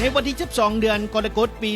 ในวันที่12เดือนกรกฎาคมปี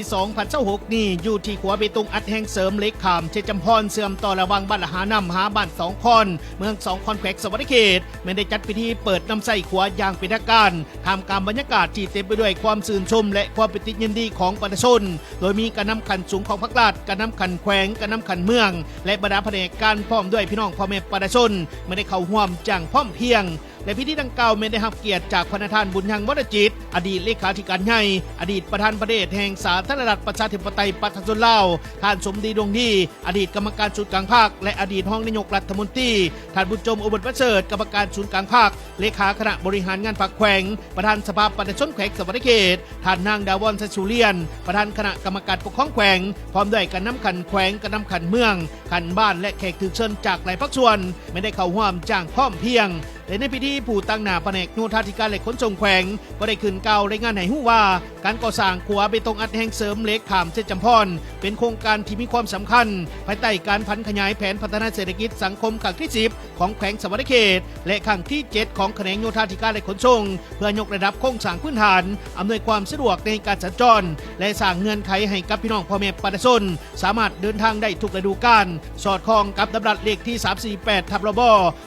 2026นี่อยู่ที่ขัวเบตงอัดแห่งเสริมเล็กขามเชจำพรเสื่อมต่อระวังบ้านละหานำหาบ้าน2คอนเมือง2คอนแขวงสวัสดิเขตไม่ได้จัดพิธีเปิดน้ำใส่ขัวอย่างเป็นทางการทำการบรรยากาศที่เต็มไปด้วยความชื่นชมและความปิติยินดีของประชาชนโดยมีการนำขันสูงของพรรคราชการนำขันแขวงการนำขันเมืองและบรรดาแผนกการพร้อมด้วยพี่น้องพ่อแม่ประชาชนไม่ได้เข้าร่วมจังพร้อมเพียงและพิธีดังกล่าวไม่ได้รับเกียรติจากพระท่านบุญยังวรจิตอดีตเลขาธิการใหญ่อดีตประธานประเทศแห่งสาธารณรัฐประชาธิปไตยประชาชนลาวท่านสมดีดวงดีอดีตกรรมการศูนย์กลางภาคและอดีตห้องนายกรัฐมนตรีท่านบุญจมอุบลประเสริฐกรรมการศูนย์กลางภาคเลขาคณะบริหารงานพรรคแขวงประธานสภาประชาชนแขวงสวัสดิเขตท่านนางดาวอนสัชูเลียนประธานคณะกรรมการปกครองแขวงพร้อมด้วยการนำขันแขวงการนำขันเมืองขันบ้านและแขกถึกเชิญจากหลายภาคส่วนไม่ได้เข้าร่วมจ้างพร้อมเพียงและในพิธีผู้ตั้งหน้าแผนกโยธาธิการและขนส่งแขวงก็ได้ขึ้นกล่าวรายงานให้รู้ว่าการก่อสร้างขัวเบตงอัดแห่งเสริมเหล็กขามเชจำพรเป็นโครงการที่มีความสำคัญภายใต้การพัฒนาขยายแผนพัฒนาเศรษฐกิจสังคมครั้งที่10ของแขวงสวัสดิเขตและครั้งที่7ของแขนงโยธาธิการและขนส่งเพื่อยกระดับโครงสร้างพื้นฐานอำนวยความสะดวกในการสัญจรและสร้างเงื่อนไขให้กับพี่น้องพ่อแม่ประชาชนสามารถเดินทางได้ทุกฤดูกาลสอดคล้องกับดำรัสเลขที่348/รบ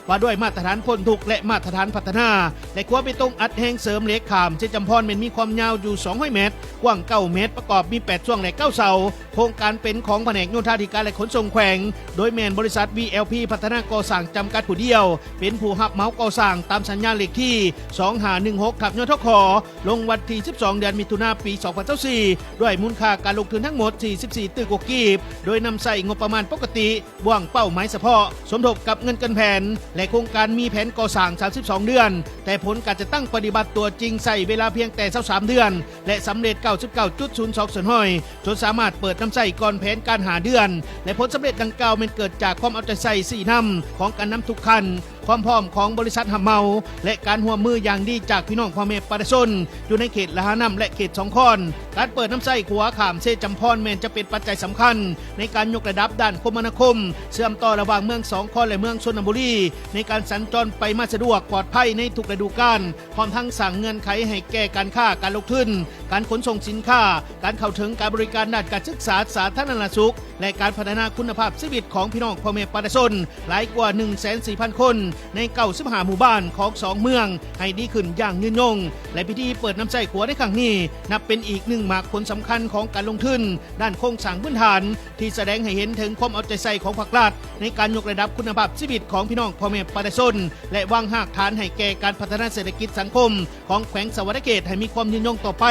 ว่าด้วยมาตรฐานพ้นทุกข์และมาตรฐานพัฒนาและขัวเบตงอัดแห่งเสริมเหล็กขามเชจำพรมีความยาวอยู่200 เมตรกว้าง9 เมตรประกอบมี8ช่วงและ9เสาโครงการเป็นของแผนกโยธาธิการและขนส่งแขวงโดยแมนบริษัท VLP พัฒนาก่อสร้างจำกัดผู้เดียวเป็นผู้รับเหมาก่อสร้างตามสัญญาเลขที่2516/ยทคลงวันที่12เดือนมิถุนายนปี2024ด้วยมูลค่าการลงทุนทั้งหมด44ตึกกกีบโดยนำใส่งบประมาณปกติว่างเป้าหมายเฉพาะสมทบกับเงินเกินแผนและโครงการมีแผนก่อสร้าง32เดือนแต่ผลการจะตั้งปฏิบัติตัวจริงใส่เวลาเพียงแต่23เดือนและสำเร็จ 99.02% จนสามารถเปิดน้ำใส่ก่อนแผนการหาเดือนและผลสำเร็จดังกล่าวมันเกิดจากความเอาใจใส่4นำของการนำทุกคันความพร้อมของบริษัทหับเมาและการร่วมมืออย่างดีจากพี่น้องพ่อแม่ประชาชนอยู่ในเขตละหานำและเขต2คอนการเปิดน้ำใส่ขัวขามเชจำพรแมนจะเป็นปัจจัยสำคัญในการยกระดับด้านคมนาคมเชื่อมต่อระหว่างเมือง2คอนและเมืองชลบุรีในการสัญจรไปมาสะดวกปลอดภัยในทุกฤดูกาลพร้อมทั้งสั่งเงื่อนไขให้แก้การค้าการลงทุนการขนส่งสินค้าการเข้าถึงการบริการด้านการศึกษาสาธารณสุขและการพัฒนาคุณภาพชีวิตของพี่น้องพ่อแม่ประชาชนหลายกว่า 140,000 คนใน95หมู่บ้านของ2เมืองให้ดีขึ้นอย่างยืนยงและพิธีเปิดน้ำใส่ขัวในครั้งนี้นับเป็นอีกหนึ่งหมากผลสำคัญของการลงทุนด้านโครงสร้างพื้นฐานที่แสดงให้เห็นถึงความเอาใจใส่ของภาครัฐในการยกระดับคุณภาพชีวิตของพี่น้องพ่อแม่ประชาชนและวางรากฐานให้แก่การพัฒนาเศรษฐกิจสังคมของแขวงสวัสดิเขตให้มีความยืนยงต่อไป